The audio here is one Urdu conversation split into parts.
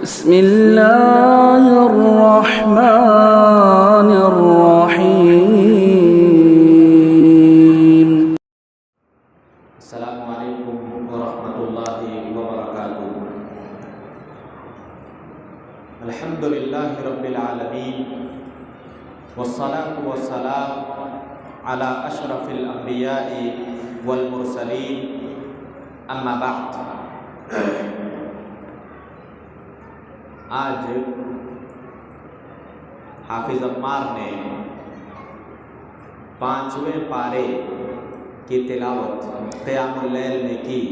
بسم اللہ الرحمن الرحیم۔ السلام علیکم ورحمۃ اللہ وبرکاتہ۔ الحمد للہ رب العالمین والصلاة والسلام علی اشرف الانبیاء والمرسلین، اما بعد۔ آج حافظ عمار نے 5ویں پارے کی تلاوت قیام اللیل میں کی۔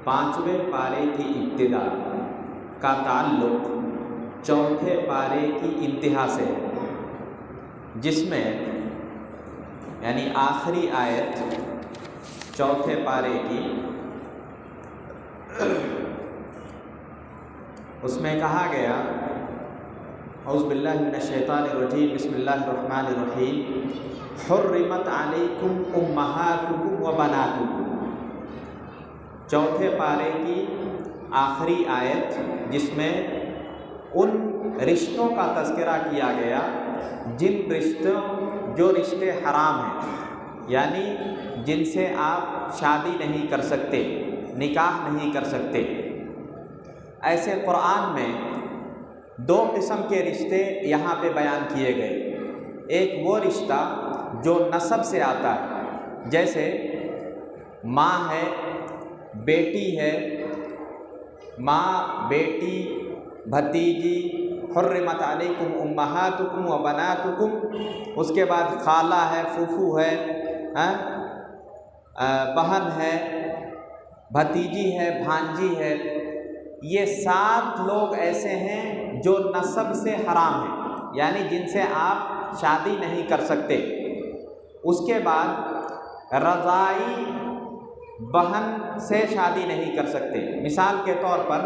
5ویں پارے کی ابتدا کا تعلق 4تھے پارے کی انتہا سے ہے، جس میں یعنی آخری آیت 4تھے پارے کی، اس میں کہا گیا اعوذ باللہ من الشیطان الرجیم، بسم اللہ الرحمن الرحیم، حرمت علیکم امہاتکم و بناتکم۔ 4تھے پارے کی آخری آیت، جس میں ان رشتوں کا تذکرہ کیا گیا جو رشتے حرام ہیں، یعنی جن سے آپ شادی نہیں کر سکتے، نکاح نہیں کر سکتے۔ ایسے قرآن میں 2 قسم کے رشتے یہاں پہ بیان کیے گئے۔ ایک وہ رشتہ جو نسب سے آتا ہے، جیسے ماں ہے، بیٹی ہے، ماں، بیٹی، بھتیجی، حرمت علیکم امہاتکم و بناتکم۔ اس کے بعد خالہ ہے، پھوپھو ہے، بہن ہے، بھتیجی ہے، بھانجی ہے۔ یہ 7 لوگ ایسے ہیں جو نسب سے حرام ہیں، یعنی جن سے آپ شادی نہیں کر سکتے۔ اس کے بعد رضاعی بہن سے شادی نہیں کر سکتے۔ مثال کے طور پر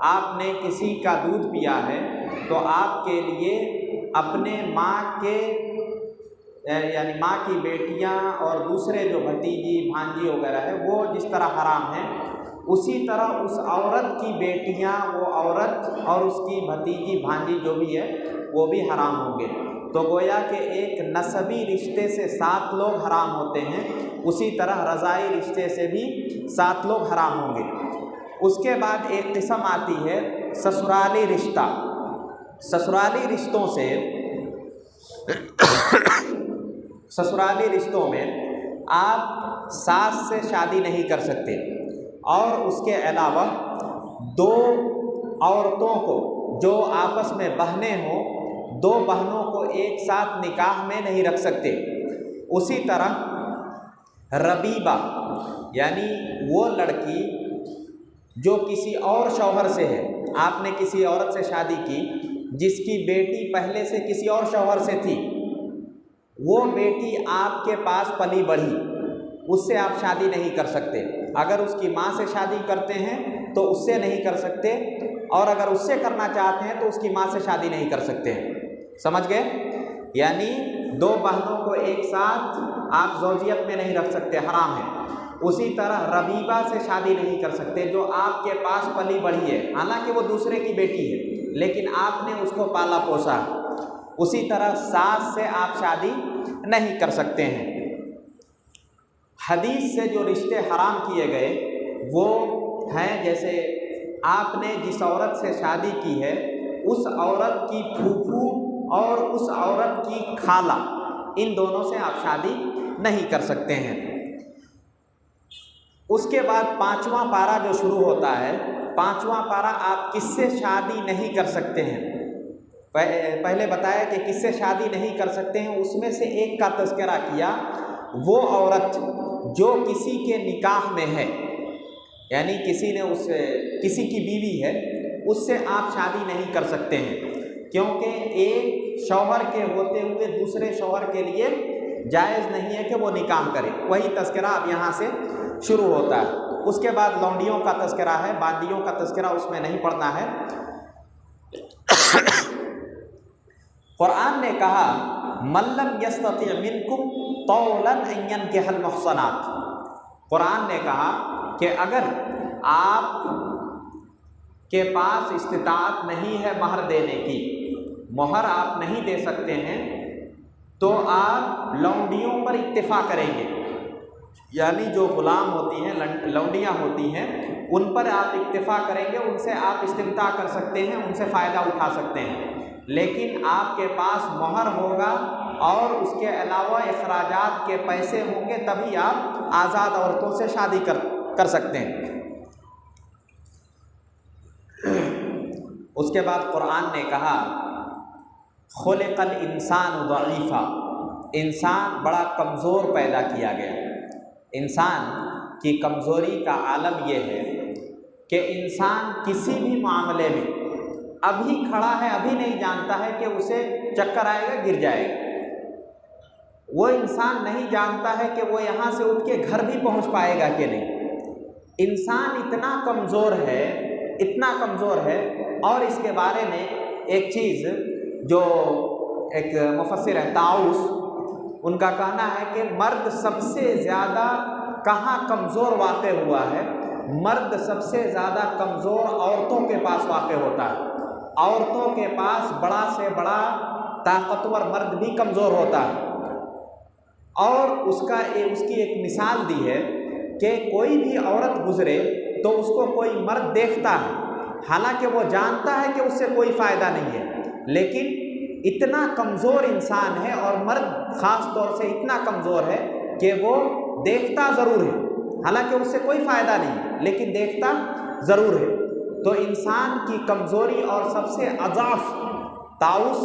آپ نے کسی کا دودھ پیا ہے تو آپ کے لیے اپنے ماں کے یعنی ماں کی بیٹیاں اور دوسرے جو بھتیجی، بھانجی وغیرہ ہے، وہ جس طرح حرام ہیں، اسی طرح اس عورت کی بیٹیاں، وہ عورت اور اس کی بھتیجی، بھانجی جو بھی ہے، وہ بھی حرام ہوں گے۔ تو گویا کہ ایک نسبی رشتے سے 7 لوگ حرام ہوتے ہیں، اسی طرح رضاعی رشتے سے بھی 7 لوگ حرام ہوں گے۔ اس کے بعد ایک قسم آتی ہے سسرالی رشتہ۔ سسرالی رشتوں میں آپ ساس سے شادی نہیں کر سکتے، اور اس کے علاوہ 2 عورتوں کو جو آپس میں بہنیں ہوں، 2 بہنوں کو ایک ساتھ نکاح میں نہیں رکھ سکتے۔ اسی طرح ربیبہ، یعنی وہ لڑکی جو کسی اور شوہر سے ہے، آپ نے کسی عورت سے شادی کی جس کی بیٹی پہلے سے کسی اور شوہر سے تھی، وہ بیٹی آپ کے پاس پلی بڑھی، اس سے آپ شادی نہیں کر سکتے۔ اگر اس کی ماں سے شادی کرتے ہیں تو اس سے نہیں کر سکتے، اور اگر اس سے کرنا چاہتے ہیں تو اس کی ماں سے شادی نہیں کر سکتے۔ سمجھ گئے؟ یعنی 2 بہنوں کو ایک ساتھ آپ زوجیت میں نہیں رکھ سکتے، حرام ہے۔ اسی طرح ربیبہ سے شادی نہیں کر سکتے، جو آپ کے پاس پلی بڑھی ہے، حالانکہ وہ دوسرے کی بیٹی ہے، لیکن آپ نے اس کو پالا پوسا۔ اسی طرح ساس سے آپ شادی نہیں کر سکتے ہیں۔ حدیث سے جو رشتے حرام کیے گئے وہ ہیں، جیسے آپ نے جس عورت سے شادی کی ہے، اس عورت کی پھوپھو اور اس عورت کی خالہ، ان دونوں سے آپ شادی نہیں کر سکتے ہیں۔ اس کے بعد 5واں پارہ جو شروع ہوتا ہے، 5واں پارہ آپ کس سے شادی نہیں کر سکتے ہیں۔ پہلے بتایا کہ کس سے شادی نہیں کر سکتے ہیں، اس میں سے ایک کا تذکرہ کیا، وہ عورت جو کسی کے نکاح میں ہے، یعنی کسی کی بیوی ہے، اس سے آپ شادی نہیں کر سکتے ہیں، کیونکہ ایک شوہر کے ہوتے ہوئے دوسرے شوہر کے لیے جائز نہیں ہے کہ وہ نکاح کرے۔ وہی تذکرہ اب یہاں سے شروع ہوتا ہے۔ اس کے بعد لونڈیوں کا تذکرہ ہے، باندیوں کا تذکرہ اس میں نہیں پڑھنا ہے۔ قرآن نے کہا من لم یستطع منکم طولا ان ينكح المحصنات۔ قرآن نے کہا کہ اگر آپ کے پاس استطاعت نہیں ہے مہر دینے کی، مہر آپ نہیں دے سکتے ہیں، تو آپ لونڈیوں پر اکتفا کریں گے، یعنی جو غلام ہوتی ہیں، لونڈیاں ہوتی ہیں، ان پر آپ اکتفا کریں گے، ان سے آپ استمتاع کر سکتے ہیں، ان سے فائدہ اٹھا سکتے ہیں، لیکن آپ کے پاس مہر ہوگا اور اس کے علاوہ اخراجات کے پیسے ہوں گے، تبھی آپ آزاد عورتوں سے شادی کر سکتے ہیں۔ اس کے بعد قرآن نے کہا خلق الانسان ضعیفا، انسان بڑا کمزور پیدا کیا گیا۔ انسان کی کمزوری کا عالم یہ ہے کہ انسان کسی بھی معاملے میں ابھی کھڑا ہے، ابھی نہیں جانتا ہے کہ اسے چکر آئے گا، گر جائے گا۔ وہ انسان نہیں جانتا ہے کہ وہ یہاں سے اٹھ کے گھر بھی پہنچ پائے گا کہ نہیں۔ انسان اتنا کمزور ہے، اتنا کمزور ہے۔ اور اس کے بارے میں ایک چیز جو ایک مفسر ہے طاؤس، ان کا کہنا ہے کہ مرد سب سے زیادہ کہاں کمزور واقع ہوا ہے؟ مرد سب سے زیادہ کمزور عورتوں کے پاس واقع ہوتا ہے۔ عورتوں کے پاس بڑا سے بڑا طاقتور مرد بھی کمزور ہوتا ہے۔ اور اس کی ایک مثال دی ہے کہ کوئی بھی عورت گزرے تو اس کو کوئی مرد دیکھتا ہے، حالانکہ وہ جانتا ہے کہ اس سے کوئی فائدہ نہیں ہے، لیکن اتنا کمزور انسان ہے، اور مرد خاص طور سے اتنا کمزور ہے کہ وہ دیکھتا ضرور ہے، حالانکہ اس سے کوئی فائدہ نہیں، لیکن دیکھتا ضرور ہے۔ تو انسان کی کمزوری اور سب سے اضعف، طاؤس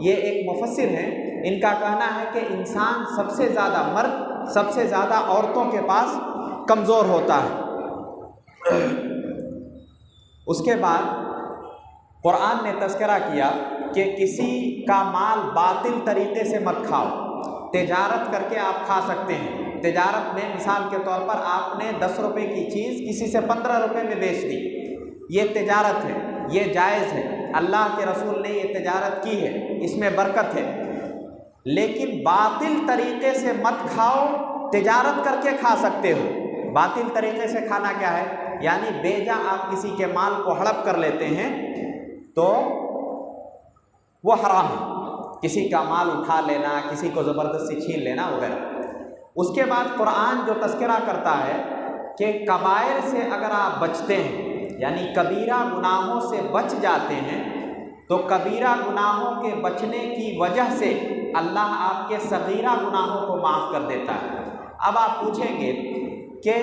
یہ ایک مفسر ہیں، ان کا کہنا ہے کہ انسان سب سے زیادہ، مرد سب سے زیادہ عورتوں کے پاس کمزور ہوتا ہے۔ اس کے بعد قرآن نے تذکرہ کیا کہ کسی کا مال باطل طریقے سے مت کھاؤ، تجارت کر کے آپ کھا سکتے ہیں۔ تجارت میں مثال کے طور پر آپ نے 10 روپے کی چیز کسی سے 15 روپے میں بیچ دی، یہ تجارت ہے، یہ جائز ہے، اللہ کے رسول نے یہ تجارت کی ہے، اس میں برکت ہے۔ لیکن باطل طریقے سے مت کھاؤ، تجارت کر کے کھا سکتے ہو۔ باطل طریقے سے کھانا کیا ہے؟ یعنی بیجا آپ کسی کے مال کو ہڑپ کر لیتے ہیں تو وہ حرام ہے، کسی کا مال اٹھا لینا، کسی کو زبردستی چھین لینا وغیرہ۔ اس کے بعد قرآن جو تذکرہ کرتا ہے کہ کبائر سے اگر آپ بچتے ہیں، یعنی کبیرہ گناہوں سے بچ جاتے ہیں، تو کبیرہ گناہوں کے بچنے کی وجہ سے اللہ آپ کے صغیرہ گناہوں کو معاف کر دیتا ہے۔ اب آپ پوچھیں گے کہ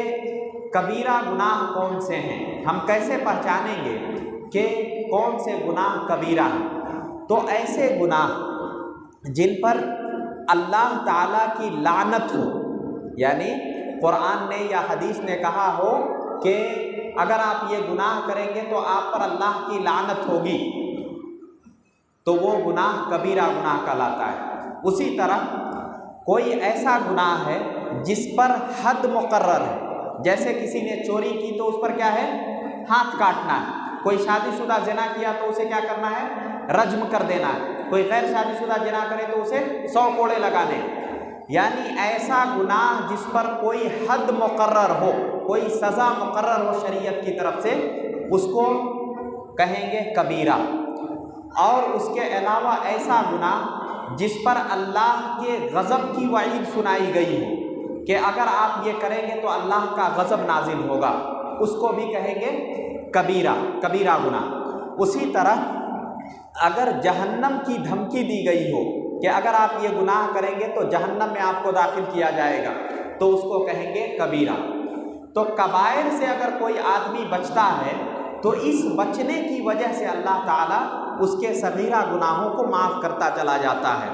کبیرہ گناہ کون سے ہیں، ہم کیسے پہچانیں گے کہ کون سے گناہ کبیرہ ہیں؟ تو ایسے گناہ جن پر اللہ تعالیٰ کی لعنت ہو، یعنی قرآن نے یا حدیث نے کہا ہو کہ اگر آپ یہ گناہ کریں گے تو آپ پر اللہ کی لعنت ہوگی، تو وہ گناہ کبیرہ گناہ کہلاتا ہے۔ اسی طرح کوئی ایسا گناہ ہے جس پر حد مقرر ہے، جیسے کسی نے چوری کی تو اس پر کیا ہے؟ ہاتھ کاٹنا ہے۔ کوئی شادی شدہ زنا کیا تو اسے کیا کرنا ہے؟ رجم کر دینا ہے۔ کوئی غیر شادی شدہ زنا کرے تو اسے 100 کوڑے لگانے۔ یعنی ایسا گناہ جس پر کوئی حد مقرر ہو، کوئی سزا مقرر ہو شریعت کی طرف سے، اس کو کہیں گے کبیرہ۔ اور اس کے علاوہ ایسا گناہ جس پر اللہ کے غضب کی وعید سنائی گئی ہو کہ اگر آپ یہ کریں گے تو اللہ کا غضب نازل ہوگا، اس کو بھی کہیں گے کبیرہ گناہ۔ اسی طرح اگر جہنم کی دھمکی دی گئی ہو کہ اگر آپ یہ گناہ کریں گے تو جہنم میں آپ کو داخل کیا جائے گا، تو اس کو کہیں گے کبیرہ۔ تو کبائر سے اگر کوئی آدمی بچتا ہے تو اس بچنے کی وجہ سے اللہ تعالیٰ اس کے صغیرہ گناہوں کو معاف کرتا چلا جاتا ہے۔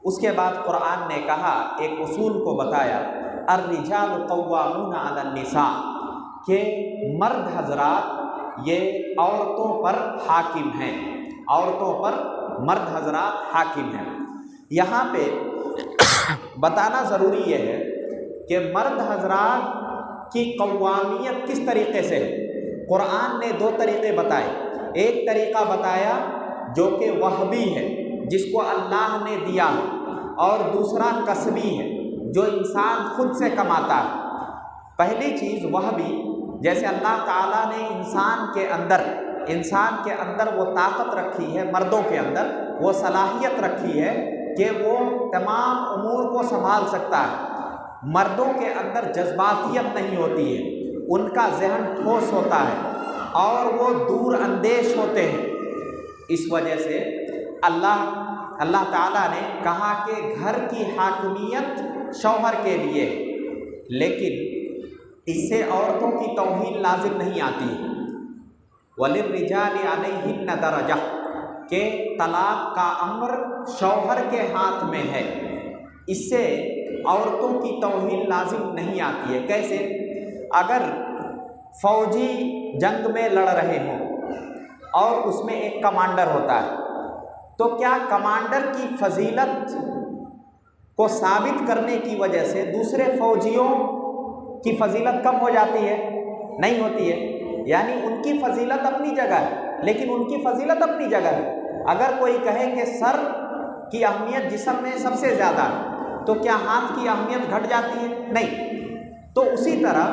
اس کے بعد قرآن نے کہا، ایک اصول کو بتایا، الرجال قوامون علی النساء، کہ مرد حضرات یہ عورتوں پر حاکم ہیں، عورتوں پر مرد حضرات حاکم ہیں۔ یہاں پہ بتانا ضروری یہ ہے کہ مرد حضرات کی قوامیت کس طریقے سے ہے۔ قرآن نے 2 طریقے بتائے، ایک طریقہ بتایا جو کہ وہبی ہے، جس کو اللہ نے دیا ہے، اور دوسرا کسبی ہے، جو انسان خود سے کماتا ہے۔ پہلی چیز وہبی، جیسے اللہ تعالیٰ نے انسان کے اندر انسان کے اندر وہ طاقت رکھی ہے، مردوں کے اندر وہ صلاحیت رکھی ہے کہ وہ تمام امور کو سنبھال سکتا ہے۔ مردوں کے اندر جذباتیت نہیں ہوتی ہے، ان کا ذہن ٹھوس ہوتا ہے اور وہ دور اندیش ہوتے ہیں۔ اس وجہ سے اللہ تعالیٰ نے کہا کہ گھر کی حاکمیت شوہر کے لیے، لیکن اس سے عورتوں کی توہین لازم نہیں آتی۔ وَلِلرِّجَالِ عَلَيْهِنَّ دَرَجَةٌ کہ طلاق کا امر شوہر کے ہاتھ میں ہے، اس سے عورتوں کی توہین لازم نہیں آتی ہے۔ کیسے؟ اگر فوجی جنگ میں لڑ رہے ہوں اور اس میں ایک کمانڈر ہوتا ہے، تو کیا کمانڈر کی فضیلت کو ثابت کرنے کی وجہ سے دوسرے فوجیوں کی فضیلت کم ہو جاتی ہے؟ نہیں ہوتی ہے۔ یعنی ان کی فضیلت اپنی جگہ ہے، لیکن ان کی فضیلت اپنی جگہ ہے۔ اگر کوئی کہے کہ سر کی اہمیت جسم میں سب سے زیادہ ہے، تو کیا ہاتھ کی اہمیت گھٹ جاتی ہے؟ نہیں۔ تو اسی طرح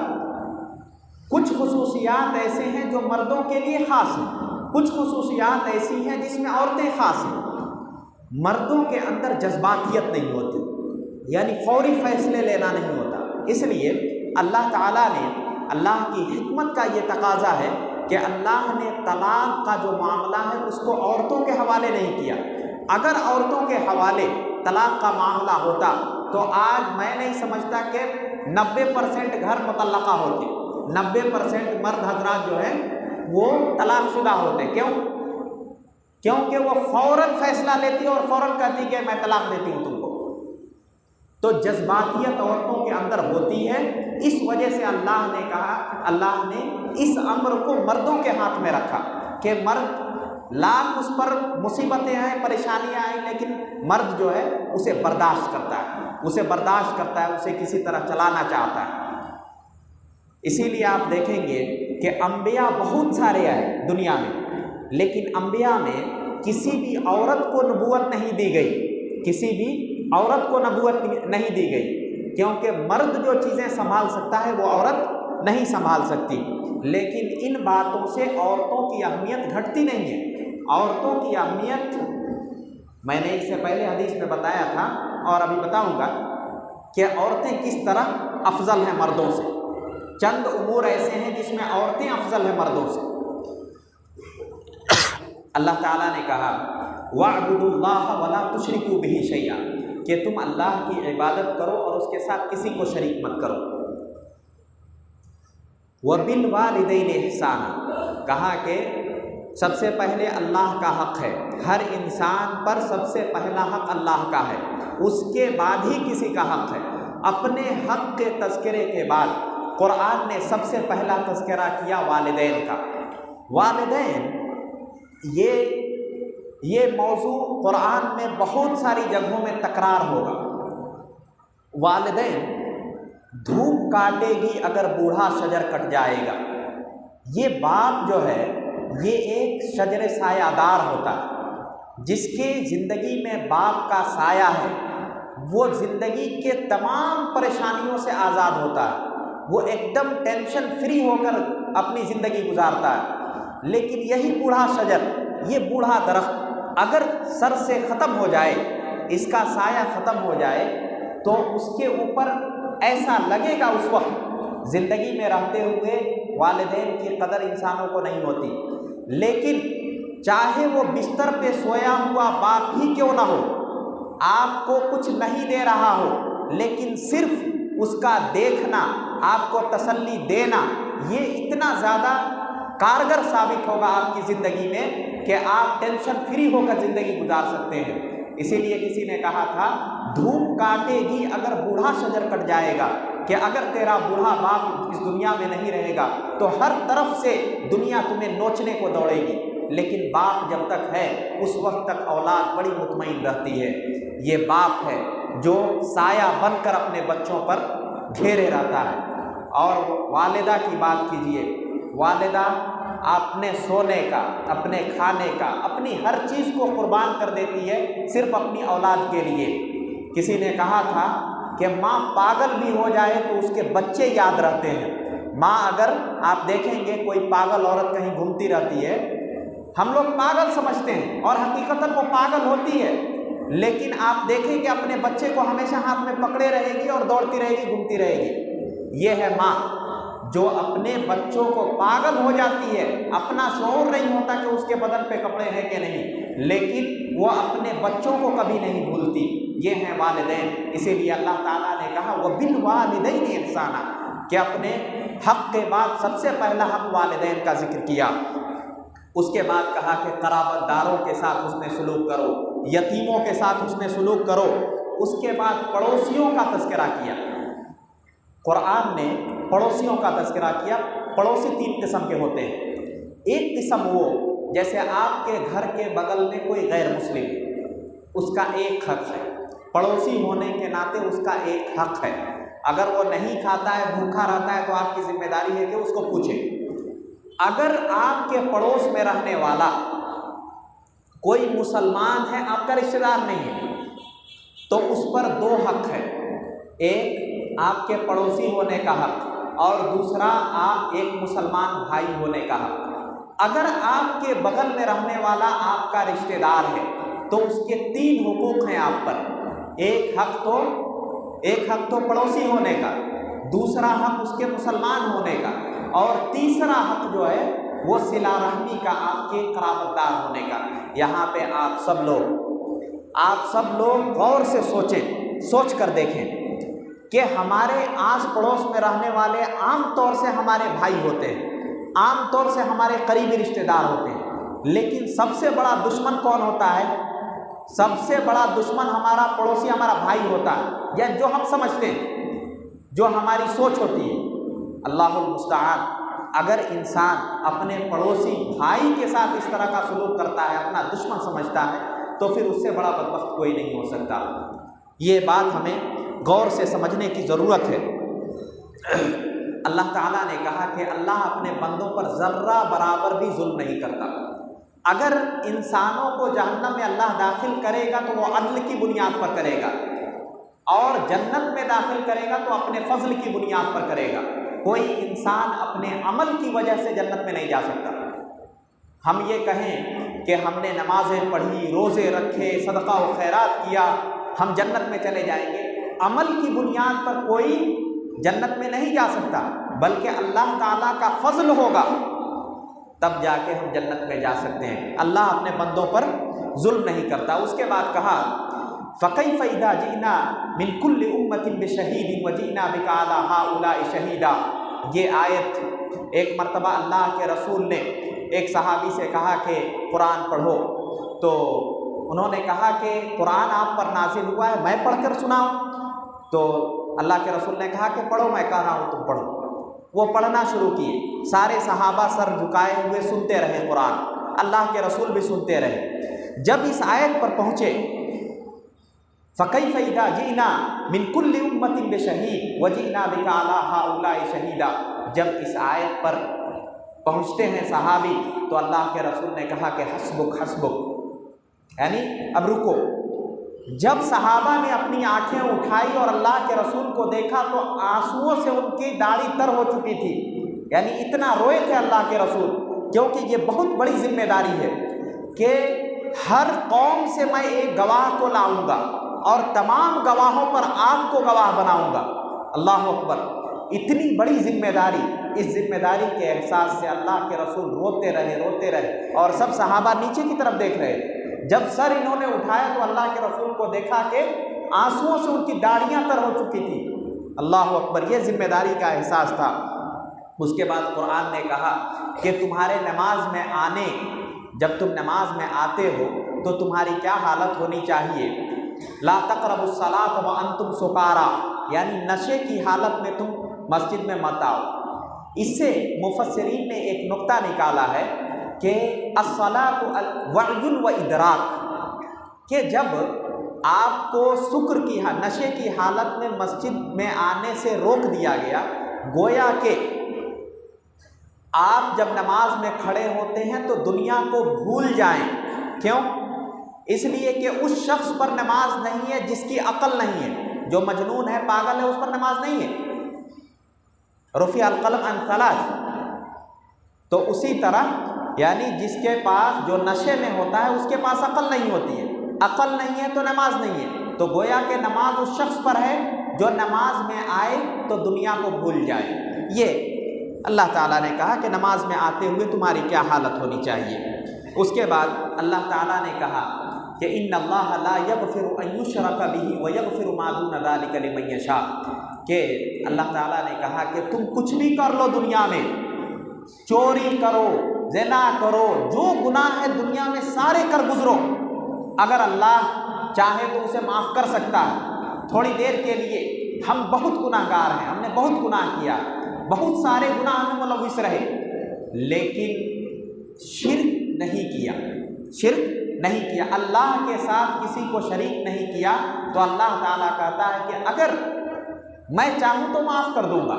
کچھ خصوصیات ایسے ہیں جو مردوں کے لیے خاص ہیں، کچھ خصوصیات ایسی ہیں جس میں عورتیں خاص ہیں۔ مردوں کے اندر جذباتیت نہیں ہوتی، یعنی فوری فیصلے لینا نہیں ہوتا۔ اس لیے اللہ تعالیٰ نے، اللہ کی حکمت کا یہ تقاضا ہے کہ اللہ نے طلاق کا جو معاملہ ہے اس کو عورتوں کے حوالے نہیں کیا۔ اگر عورتوں کے حوالے طلاق کا معاملہ ہوتا تو آج میں نہیں سمجھتا کہ 90% گھر مطلقہ ہوتے، 90% مرد حضرات جو ہیں وہ طلاق شدہ ہوتے۔ کیونکہ وہ فوراً فیصلہ لیتی اور فوراً کہتی کہ میں طلاق دیتی ہوں تم کو۔ تو جذباتیت عورتوں کے اندر ہوتی ہے، اس وجہ سے اللہ نے کہا، اللہ نے اس امر کو مردوں کے ہاتھ میں رکھا کہ مرد لاکھ اس پر مصیبتیں آئیں، پریشانیاں آئیں، لیکن مرد جو ہے اسے برداشت کرتا ہے، اسے کسی طرح چلانا چاہتا ہے۔ اسی لیے آپ دیکھیں گے کہ انبیاء بہت سارے آئے دنیا میں، لیکن انبیاء میں کسی بھی عورت کو نبوت نہیں دی گئی، کسی بھی عورت کو نبوت نہیں دی گئی، کیونکہ مرد جو چیزیں سنبھال سکتا ہے وہ عورت نہیں سنبھال سکتی۔ لیکن ان باتوں سے عورتوں کی اہمیت گھٹتی نہیں ہے۔ عورتوں کی اہمیت میں نے اس سے پہلے حدیث میں بتایا تھا اور ابھی بتاؤں گا کہ عورتیں کس طرح افضل ہیں مردوں سے۔ چند امور ایسے ہیں جس میں عورتیں افضل ہیں مردوں سے۔ اللہ تعالیٰ نے کہا وَاعْبُدُوا اللَّهَ وَلَا تُشْرِكُوا بِهِ شَيْئًا کہ تم اللہ کی عبادت کرو اور اس کے ساتھ کسی کو شریک مت کرو۔ وَبِالْوَالِدَيْنِ إِحْسَانًا کہا کہ سب سے پہلے اللہ کا حق ہے، ہر انسان پر سب سے پہلا حق اللہ کا ہے، اس کے بعد ہی کسی کا حق ہے۔ اپنے حق کے تذکرے کے بعد قرآن نے سب سے پہلا تذکرہ کیا والدین کا۔ والدین یہ موضوع قرآن میں بہت ساری جگہوں میں تکرار ہوگا۔ والدین دھوپ کاٹے گی اگر بوڑھا شجر کٹ جائے گا۔ یہ باپ جو ہے یہ ایک شجر سایہ دار ہوتا ہے، جس کی زندگی میں باپ کا سایہ ہے، وہ زندگی کے تمام پریشانیوں سے آزاد ہوتا ہے، وہ ایک دم ٹینشن فری ہو کر اپنی زندگی گزارتا ہے۔ لیکن یہی بوڑھا شجر، یہ بوڑھا درخت اگر سر سے ختم ہو جائے، اس کا سایہ ختم ہو جائے، تو اس کے اوپر ایسا لگے گا اس وقت زندگی میں رہتے ہوئے والدین کی قدر انسانوں کو نہیں ہوتی۔ لیکن چاہے وہ بستر پہ سویا ہوا باپ ہی کیوں نہ ہو، آپ کو کچھ نہیں دے رہا ہو، لیکن صرف اس کا دیکھنا، آپ کو تسلی دینا، یہ اتنا زیادہ کارگر ثابت ہوگا آپ کی زندگی میں کہ آپ ٹینشن فری ہو کر زندگی گزار سکتے ہیں۔ اسی لیے کسی نے کہا تھا دھوپ کاٹے گی اگر بوڑھا شجر کٹ جائے گا، کہ اگر تیرا بوڑھا باپ اس دنیا میں نہیں رہے گا تو ہر طرف سے دنیا تمہیں نوچنے کو دوڑے گی، لیکن باپ جب تک ہے اس وقت تک اولاد بڑی مطمئن رہتی ہے۔ یہ باپ ہے جو سایہ بن کر اپنے بچوں پر گھیرے رہتا ہے۔ اور والدہ کی بات کیجئے، والدہ اپنے سونے کا، اپنے کھانے کا، اپنی ہر چیز کو قربان کر دیتی ہے صرف اپنی اولاد کے لیے۔ کسی نے کہا تھا کہ ماں پاگل بھی ہو جائے تو اس کے بچے یاد رہتے ہیں۔ ماں اگر آپ دیکھیں گے کوئی پاگل عورت کہیں گھومتی رہتی ہے ہم لوگ پاگل سمجھتے ہیں اور حقیقتاً وہ پاگل ہوتی ہے، لیکن آپ دیکھیں کہ اپنے بچے کو ہمیشہ ہاتھ میں پکڑے رہے گی اور دوڑتی رہے گی، گھومتی رہے گی۔ یہ ہے ماں جو اپنے بچوں کو پاگل ہو جاتی ہے، اپنا شعور نہیں ہوتا کہ اس کے بدن پہ کپڑے ہیں کہ نہیں، لیکن وہ اپنے بچوں کو کبھی نہیں بھولتی۔ یہ ہیں والدین۔ اسی لیے اللہ تعالیٰ نے کہا وَبِالْوَالِدَيْنِ إِحْسَانًا، کہ اپنے حق کے بعد سب سے پہلا حق والدین کا ذکر کیا، اس کے بعد کہا کہ قرابت داروں کے ساتھ حسن سلوک کرو، یتیموں کے ساتھ حسن سلوک کرو، اس کے بعد پڑوسیوں کا تذکرہ کیا۔ قرآن نے پڑوسیوں کا تذکرہ کیا۔ پڑوسی 3 قسم کے ہوتے ہیں۔ ایک قسم وہ جیسے آپ کے گھر کے بغل میں کوئی غیر مسلم، اس کا ایک حق ہے، پڑوسی ہونے کے ناطے اس کا ایک حق ہے، اگر وہ نہیں کھاتا ہے، بھوکا رہتا ہے تو آپ کی ذمہ داری ہے کہ اس کو پوچھیں۔ اگر آپ کے پڑوس میں رہنے والا کوئی مسلمان ہے، آپ کا رشتہ دار نہیں ہے، تو اس پر 2 حق ہے، ایک آپ کے پڑوسی ہونے کا حق اور دوسرا آپ ایک مسلمان بھائی ہونے کا حق۔ اگر آپ کے بغل میں رہنے والا آپ کا رشتہ دار ہے تو اس کے 3 حقوق ہیں آپ پر، ایک حق تو پڑوسی ہونے کا، دوسرا حق اس کے مسلمان ہونے کا، اور تیسرا حق جو ہے وہ صلہ رحمی کا، آپ کے قرابت دار ہونے کا۔ یہاں پہ آپ سب لوگ غور سے سوچ کر دیکھیں کہ ہمارے آس پڑوس میں رہنے والے عام طور سے ہمارے بھائی ہوتے ہیں، عام طور سے ہمارے قریبی رشتہ دار ہوتے ہیں، لیکن سب سے بڑا دشمن کون ہوتا ہے؟ سب سے بڑا دشمن ہمارا پڑوسی، ہمارا بھائی ہوتا ہے، یا جو ہم سمجھتے ہیں، جو ہماری سوچ ہوتی ہے۔ اللہ المستعان۔ اگر انسان اپنے پڑوسی بھائی کے ساتھ اس طرح کا سلوک کرتا ہے، اپنا دشمن سمجھتا ہے، تو پھر اس سے بڑا بدبخت کوئی نہیں ہو سکتا۔ یہ بات ہمیں غور سے سمجھنے کی ضرورت ہے۔ اللہ تعالیٰ نے کہا کہ اللہ اپنے بندوں پر ذرہ برابر بھی ظلم نہیں کرتا۔ اگر انسانوں کو جہنم میں اللہ داخل کرے گا تو وہ عدل کی بنیاد پر کرے گا، اور جنت میں داخل کرے گا تو اپنے فضل کی بنیاد پر کرے گا۔ کوئی انسان اپنے عمل کی وجہ سے جنت میں نہیں جا سکتا۔ ہم یہ کہیں کہ ہم نے نمازیں پڑھی، روزے رکھے، صدقہ و خیرات کیا، ہم جنت میں چلے جائیں گے، عمل کی بنیاد پر کوئی جنت میں نہیں جا سکتا، بلکہ اللہ تعالیٰ کا فضل ہوگا تب جا کے ہم جنت میں جا سکتے ہیں۔ اللہ اپنے بندوں پر ظلم نہیں کرتا۔ اس کے بعد کہا فَكَيْفَ إِذَا جِئْنَا مِنْ كُلِّ أُمَّةٍ بِشَهِيدٍ وَجِئْنَا بِكَ عَلَىٰ هَٰؤُلَاءِ شَهِيدًا۔ یہ آیت ایک مرتبہ اللہ کے رسول نے ایک صحابی سے کہا کہ قرآن پڑھو، تو انہوں نے کہا کہ قرآن آپ پر نازل ہوا ہے، میں پڑھ کر سناؤں؟ تو اللہ کے رسول نے کہا کہ پڑھو، میں کہہ رہا ہوں تم پڑھو۔ وہ پڑھنا شروع کیے، سارے صحابہ سر جھکائے ہوئے سنتے رہے قرآن، اللہ کے رسول بھی سنتے رہے۔ جب اس آیت پر پہنچے فَكَيْفَ إِذَا جِئْنَا مِنْ كُلِّ أُمَّةٍ بِشَهِيدٍ وَجِئْنَا بِكَ عَلَىٰ هَٰؤُلَاءِ شَهِيدًا، جب اس آیت پر پہنچتے ہیں صحابی تو اللہ کے رسول نے کہا کہ حسبک حسبک، یعنی اب رکو۔ جب صحابہ نے اپنی آنکھیں اٹھائی اور اللہ کے رسول کو دیکھا تو آنسوؤں سے ان کی داڑھی تر ہو چکی تھی، یعنی اتنا روئے تھے اللہ کے رسول، کیونکہ یہ بہت بڑی ذمہ داری ہے کہ ہر قوم سے میں ایک گواہ کو لاؤں گا اور تمام گواہوں پر آپ کو گواہ بناؤں گا۔ اللہ اکبر، اتنی بڑی ذمہ داری۔ اس ذمہ داری کے احساس سے اللہ کے رسول روتے رہے اور سب صحابہ نیچے کی طرف دیکھ رہے تھے۔ جب سر انہوں نے اٹھایا تو اللہ کے رسول کو دیکھا کہ آنسوؤں سے ان کی داڑھیاں تر ہو چکی تھی۔ اللہ اکبر، یہ ذمہ داری کا احساس تھا۔ اس کے بعد قرآن نے کہا کہ تمہارے نماز میں آنے، جب تم نماز میں آتے ہو تو تمہاری کیا حالت ہونی چاہیے؟ لا تقربوا الصلاۃ وانتم سکارا، یعنی نشے کی حالت میں تم مسجد میں مت آؤ۔ اس سے مفسرین نے ایک نقطہ نکالا ہے کہ الصلاۃ وعی و ادراک، کہ جب آپ کو سکر کی نشے کی حالت میں مسجد میں آنے سے روک دیا گیا، گویا کہ آپ جب نماز میں کھڑے ہوتے ہیں تو دنیا کو بھول جائیں۔ کیوں؟ اس لیے کہ اس شخص پر نماز نہیں ہے جس کی عقل نہیں ہے، جو مجنون ہے، پاگل ہے، اس پر نماز نہیں ہے۔ رفع القلم عن ثلاث۔ تو اسی طرح یعنی جس کے پاس جو نشے میں ہوتا ہے اس کے پاس عقل نہیں ہوتی ہے، عقل نہیں ہے تو نماز نہیں ہے، تو گویا کہ نماز اس شخص پر ہے جو نماز میں آئے تو دنیا کو بھول جائے۔ یہ اللہ تعالیٰ نے کہا کہ نماز میں آتے ہوئے تمہاری کیا حالت ہونی چاہیے۔ اس کے بعد اللہ تعالیٰ نے کہا کہ ان اللہ لا یغفر ان یشرک بہ ویغفر ما دون ذلک لمن یشاء، کہ اللہ تعالیٰ نے کہا کہ تم کچھ بھی کر لو دنیا میں، چوری کرو، زنا کرو، جو گناہ ہے دنیا میں سارے کر گزرو، اگر اللہ چاہے تو اسے معاف کر سکتا ہے۔ تھوڑی دیر کے لیے ہم بہت گناہ گار ہیں، ہم نے بہت گناہ کیا، بہت سارے گناہ میں ملوث رہے، لیکن شرک نہیں کیا، شرک نہیں کیا، اللہ کے ساتھ کسی کو شریک نہیں کیا، تو اللہ تعالیٰ کہتا ہے کہ اگر میں چاہوں تو معاف کر دوں گا،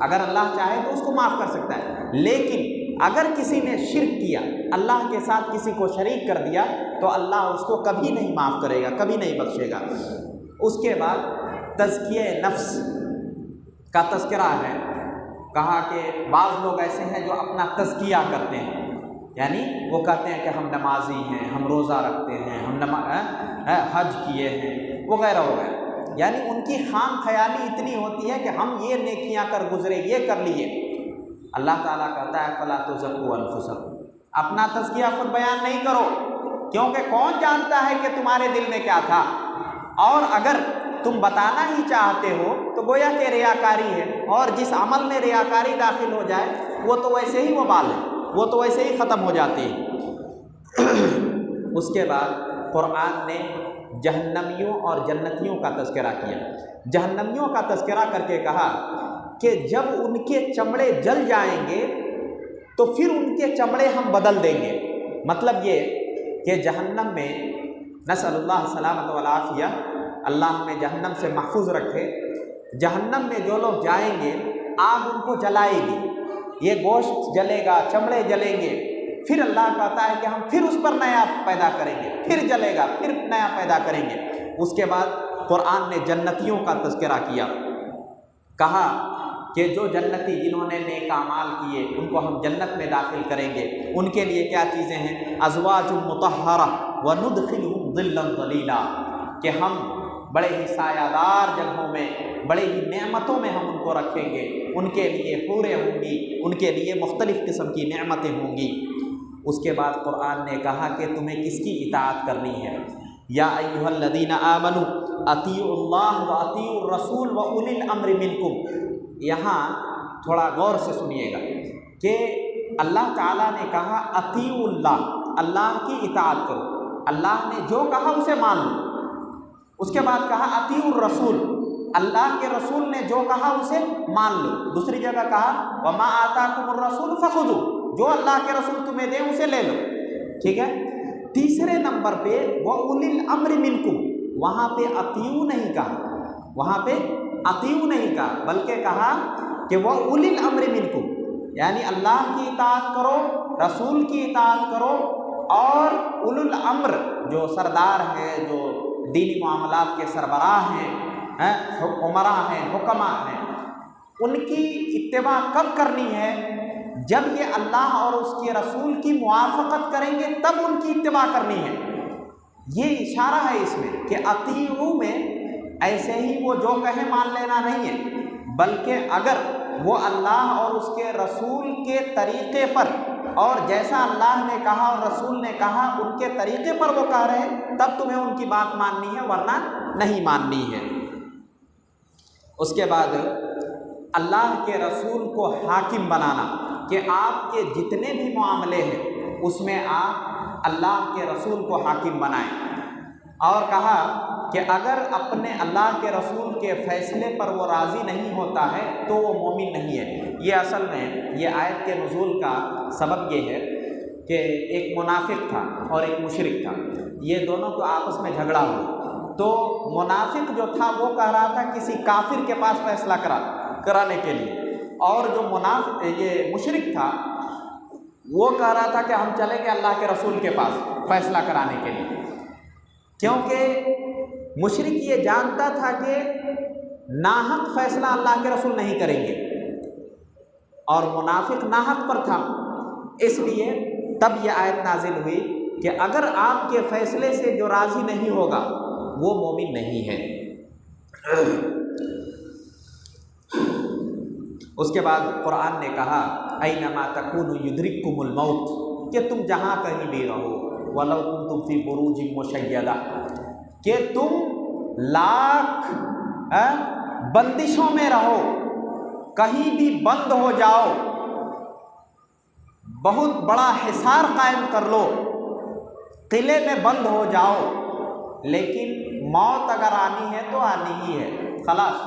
اگر اللہ چاہے تو اس کو معاف کر سکتا ہے، لیکن اگر کسی نے شرک کیا، اللہ کے ساتھ کسی کو شریک کر دیا، تو اللہ اس کو کبھی نہیں معاف کرے گا، کبھی نہیں بخشے گا۔ اس کے بعد تزکیہ نفس کا تذکرہ ہے، کہا کہ بعض لوگ ایسے ہیں جو اپنا تزکیہ کرتے ہیں، یعنی وہ کہتے ہیں کہ ہم نمازی ہیں، ہم روزہ رکھتے ہیں، ہم حج کیے ہیں، وغیرہ وغیرہ، یعنی ان کی خام خیالی اتنی ہوتی ہے کہ ہم یہ نیکیاں کر گزرے، یہ کر لیے۔ اللہ تعالیٰ کہتا ہے فلا تزکوا انفسکم، اپنا تزکیہ خود بیان نہیں کرو، کیونکہ کون جانتا ہے کہ تمہارے دل میں کیا تھا، اور اگر تم بتانا ہی چاہتے ہو تو گویا کہ ریاکاری ہے، اور جس عمل میں ریاکاری داخل ہو جائے وہ تو ویسے ہی وبال ہے، وہ تو ویسے ہی ختم ہو جاتی ہے۔ اس کے بعد قرآن نے جہنمیوں اور جنتیوں کا تذکرہ کیا۔ جہنمیوں کا تذکرہ کر کے کہا کہ جب ان کے چمڑے جل جائیں گے تو پھر ان کے چمڑے ہم بدل دیں گے۔ مطلب یہ کہ جہنم میں، نسأل اللہ سلامت والعافیہ، اللہ ہمیں جہنم سے محفوظ رکھے، جہنم میں جو لوگ جائیں گے آگ ان کو جلائے گی، یہ گوشت جلے گا، چمڑے جلیں گے، پھر اللہ کہتا ہے کہ ہم پھر اس پر نیا پیدا کریں گے، پھر جلے گا، پھر نیا پیدا کریں گے۔ اس کے بعد قرآن نے جنتیوں کا تذکرہ کیا، کہا کہ جو جنتی جنہوں نے نیک اعمال کیے ان کو ہم جنت میں داخل کریں گے، ان کے لیے کیا چیزیں ہیں؟ ازواج مطہرہ وندخلہم ظلا ظلیلا، کہ ہم بڑے ہی سایہ دار جگہوں میں، بڑے ہی نعمتوں میں ہم ان کو رکھیں گے، ان کے لیے حوریں ہوں گی، ان کے لیے مختلف قسم کی نعمتیں ہوں گی۔ اس کے بعد قرآن نے کہا کہ تمہیں کس کی اطاعت کرنی ہے؟ یا ایھا الذین آمنوا اطیعوا اللہ واطیعوا الرسول واولی الامر منکم۔ یہاں تھوڑا غور سے سنیے گا کہ اللہ تعالیٰ نے کہا اطیعوا اللہ، اللہ کی اطاعت کرو، اللہ نے جو کہا اسے مان لو۔ اس کے بعد کہا اطیعوا الرسول، اللہ کے رسول نے جو کہا اسے مان لو۔ دوسری جگہ کہا وما آتاکم الرسول فخذوا، جو اللہ کے رسول تمہیں دیں اسے لے لو، ٹھیک ہے۔ تیسرے نمبر پہ وَأُولِي الْأَمْرِ مِنْكُمْ، وہاں پہ اطیعوا نہیں کہا، وہاں پہ اطیعوا نہیں کہا، بلکہ کہا کہ وَأُولِي الْأَمْرِ مِنْكُمْ، یعنی اللہ کی اطاعت کرو، رسول کی اطاعت کرو، اور اولو الامر جو سردار ہیں، جو دینی معاملات کے سربراہ ہیں، عمراء ہیں، حکماء ہیں، ان کی اتباع کب کرنی ہے؟ جب یہ اللہ اور اس کے رسول کی موافقت کریں گے تب ان کی اتباع کرنی ہے۔ یہ اشارہ ہے اس میں کہ اطیعوا میں ایسے ہی وہ جو کہیں مان لینا نہیں ہے، بلکہ اگر وہ اللہ اور اس کے رسول کے طریقے پر، اور جیسا اللہ نے کہا اور رسول نے کہا ان کے طریقے پر وہ کہہ رہے ہیں، تب تمہیں ان کی بات ماننی ہے، ورنہ نہیں ماننی ہے۔ اس کے بعد اللہ کے رسول کو حاکم بنانا، کہ آپ کے جتنے بھی معاملے ہیں اس میں آپ اللہ کے رسول کو حاکم بنائیں، اور کہا کہ اگر اپنے اللہ کے رسول کے فیصلے پر وہ راضی نہیں ہوتا ہے تو وہ مومن نہیں ہے۔ یہ اصل میں یہ آیت کے نزول کا سبب یہ ہے کہ ایک منافق تھا اور ایک مشرک تھا، یہ دونوں کو آپس میں جھگڑا ہوا، تو منافق جو تھا وہ کہہ رہا تھا کسی کافر کے پاس فیصلہ کرانے کے لیے، اور جو یہ مشرک تھا وہ کہہ رہا تھا کہ ہم چلیں گے اللہ کے رسول کے پاس فیصلہ کرانے کے لیے، کیونکہ مشرک یہ جانتا تھا کہ ناحق فیصلہ اللہ کے رسول نہیں کریں گے، اور منافق ناحق پر تھا، اس لیے تب یہ آیت نازل ہوئی کہ اگر آپ کے فیصلے سے جو راضی نہیں ہوگا وہ مومن نہیں ہے۔ اس کے بعد قرآن نے کہا اینما تکونوا یدرککم الموت، کہ تم جہاں کہیں بھی رہو، ولو کنتم فی بروج مشیدہ، کہ تم لاکھ بندشوں میں رہو، کہیں بھی بند ہو جاؤ، بہت بڑا حصار قائم کر لو، قلعے میں بند ہو جاؤ، لیکن موت اگر آنی ہے تو آنی ہی ہے، خلاص۔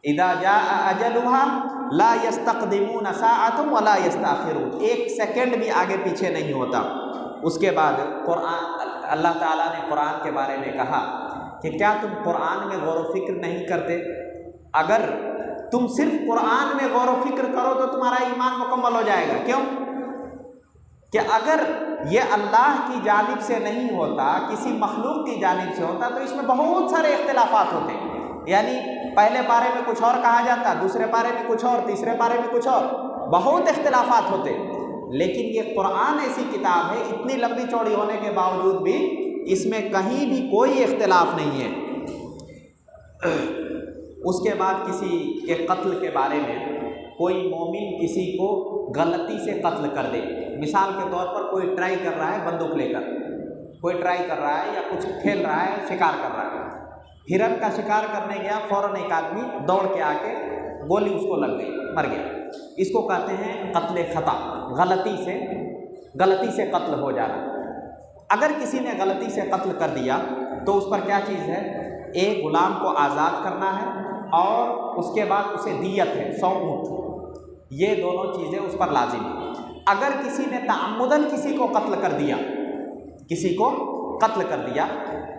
اذا جاء اجلها لا يستقدمون ساعة ولا يستأخرون، ایک سیکنڈ بھی آگے پیچھے نہیں ہوتا۔ اس کے بعد قرآن، اللہ تعالیٰ نے قرآن کے بارے میں کہا کہ کیا تم قرآن میں غور و فکر نہیں کرتے؟ اگر تم صرف قرآن میں غور و فکر کرو تو تمہارا ایمان مکمل ہو جائے گا۔ کیوں؟ کہ اگر یہ اللہ کی جانب سے نہیں ہوتا، کسی مخلوق کی جانب سے ہوتا، تو اس میں بہت سارے اختلافات ہوتے، یعنی پہلے پارے میں کچھ اور کہا جاتا، دوسرے پارے میں کچھ اور، تیسرے پارے میں کچھ اور، بہت اختلافات ہوتے۔ لیکن یہ قرآن ایسی کتاب ہے، اتنی لمبی چوڑی ہونے کے باوجود بھی اس میں کہیں بھی کوئی اختلاف نہیں ہے۔ اس کے بعد کسی کے قتل کے بارے میں، کوئی مومن کسی کو غلطی سے قتل کر دے، مثال کے طور پر کوئی ٹرائی کر رہا ہے بندوق لے کر، کوئی ٹرائی کر رہا ہے یا کچھ کھیل رہا ہے، شکار کر رہا ہے، ہرن کا شکار کرنے گیا، فوراً ایک آدمی دوڑ کے آ کے گولی اس کو لگ گئی، مر گیا، اس کو کہتے ہیں قتل خطا، غلطی سے قتل ہو جانا۔ اگر کسی نے غلطی سے قتل کر دیا تو اس پر کیا چیز ہے؟ ایک غلام کو آزاد کرنا ہے، اور اس کے بعد اسے دیت ہے 100 اونٹ، یہ دونوں چیزیں اس پر لازم ہیں۔ اگر کسی نے تعمدن کسی کو قتل کر دیا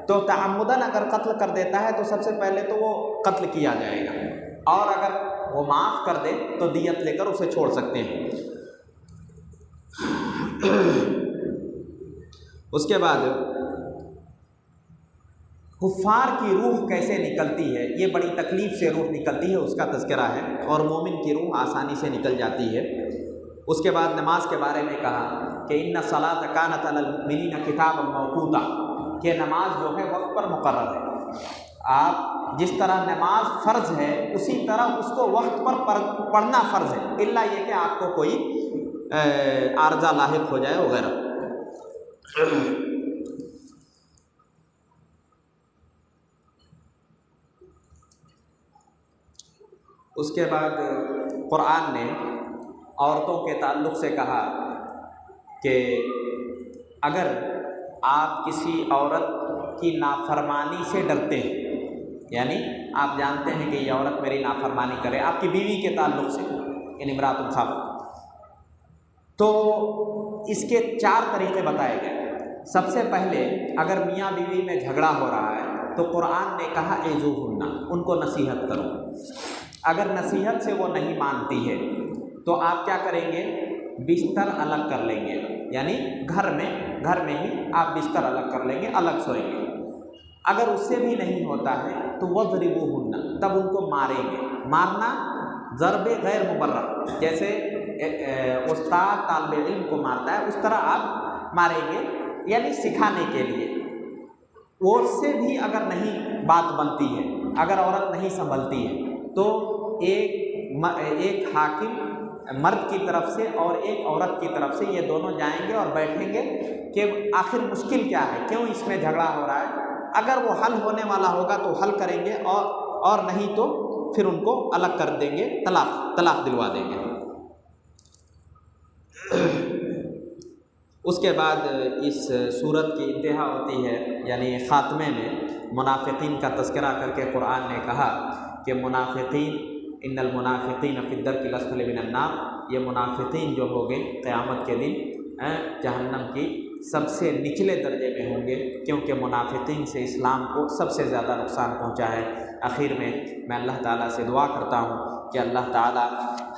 تو تعمدن اگر قتل کر دیتا ہے تو سب سے پہلے تو وہ قتل کیا جائے گا، اور اگر وہ معاف کر دے تو دیت لے کر اسے چھوڑ سکتے ہیں۔ اس کے بعد کفار کی روح کیسے نکلتی ہے، یہ بڑی تکلیف سے روح نکلتی ہے، اس کا تذکرہ ہے، اور مومن کی روح آسانی سے نکل جاتی ہے۔ اس کے بعد نماز کے بارے میں کہا کہ ان الصلاۃ کانت علی المؤمنین کتابا موقوتا، کہ نماز جو ہے وقت پر مقرر ہے۔ آپ جس طرح نماز فرض ہے اسی طرح اس کو وقت پر پڑھنا فرض ہے، الا یہ کہ آپ کو کوئی عارضہ لاحق ہو جائے وغیرہ۔ اس کے بعد قرآن نے عورتوں کے تعلق سے کہا کہ اگر آپ کسی عورت کی نافرمانی سے ڈرتے ہیں، یعنی آپ جانتے ہیں کہ یہ عورت میری نافرمانی کرے، آپ کی بیوی کے تعلق سے، یعنی امرأۃ الخاف، تو اس کے 4 طریقے بتائے گئے۔ سب سے پہلے اگر میاں بیوی میں جھگڑا ہو رہا ہے تو قرآن نے کہا اعظوہن، ان کو نصیحت کرو۔ اگر نصیحت سے وہ نہیں مانتی ہے تو آپ کیا کریں گے؟ بستر الگ کر لیں گے، یعنی گھر میں ہی آپ بستر الگ کر لیں گے، الگ سوئیں گے۔ اگر اس سے بھی نہیں ہوتا ہے تو وَاضْرِبُوهُنَّ، تب ان کو ماریں گے۔ مارنا ضرب غیر مبرح، جیسے استاد طالب علم کو مارتا ہے اس طرح آپ ماریں گے، یعنی سکھانے کے لیے۔ وہ سے بھی اگر نہیں بات بنتی ہے، اگر عورت نہیں سنبھلتی ہے تو ایک حاکم مرد کی طرف سے اور ایک عورت کی طرف سے، یہ دونوں جائیں گے اور بیٹھیں گے کہ آخر مشکل کیا ہے، کیوں اس میں جھگڑا ہو رہا ہے۔ اگر وہ حل ہونے والا ہوگا تو حل کریں گے، اور نہیں تو پھر ان کو الگ کر دیں گے، طلاق دلوا دیں گے۔ اس کے بعد اس صورت کی انتہا ہوتی ہے، یعنی خاتمے میں منافقین کا تذکرہ کر کے قرآن نے کہا کہ منافقین، ان المنافقین فی الدرک الاسفل من النار، یہ منافقین جو ہوں گے قیامت کے دن جہنم کی سب سے نچلے درجے میں ہوں گے، کیونکہ منافقین سے اسلام کو سب سے زیادہ نقصان پہنچا ہے۔ آخر میں اللہ تعالیٰ سے دعا کرتا ہوں کہ اللہ تعالیٰ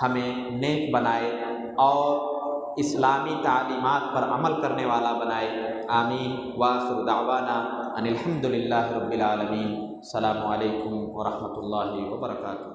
ہمیں نیک بنائے اور اسلامی تعلیمات پر عمل کرنے والا بنائے۔ آمین۔ وآخر دعوانا ان الحمد للہ رب العالمین۔ السلام علیکم ورحمۃ اللہ وبرکاتہ۔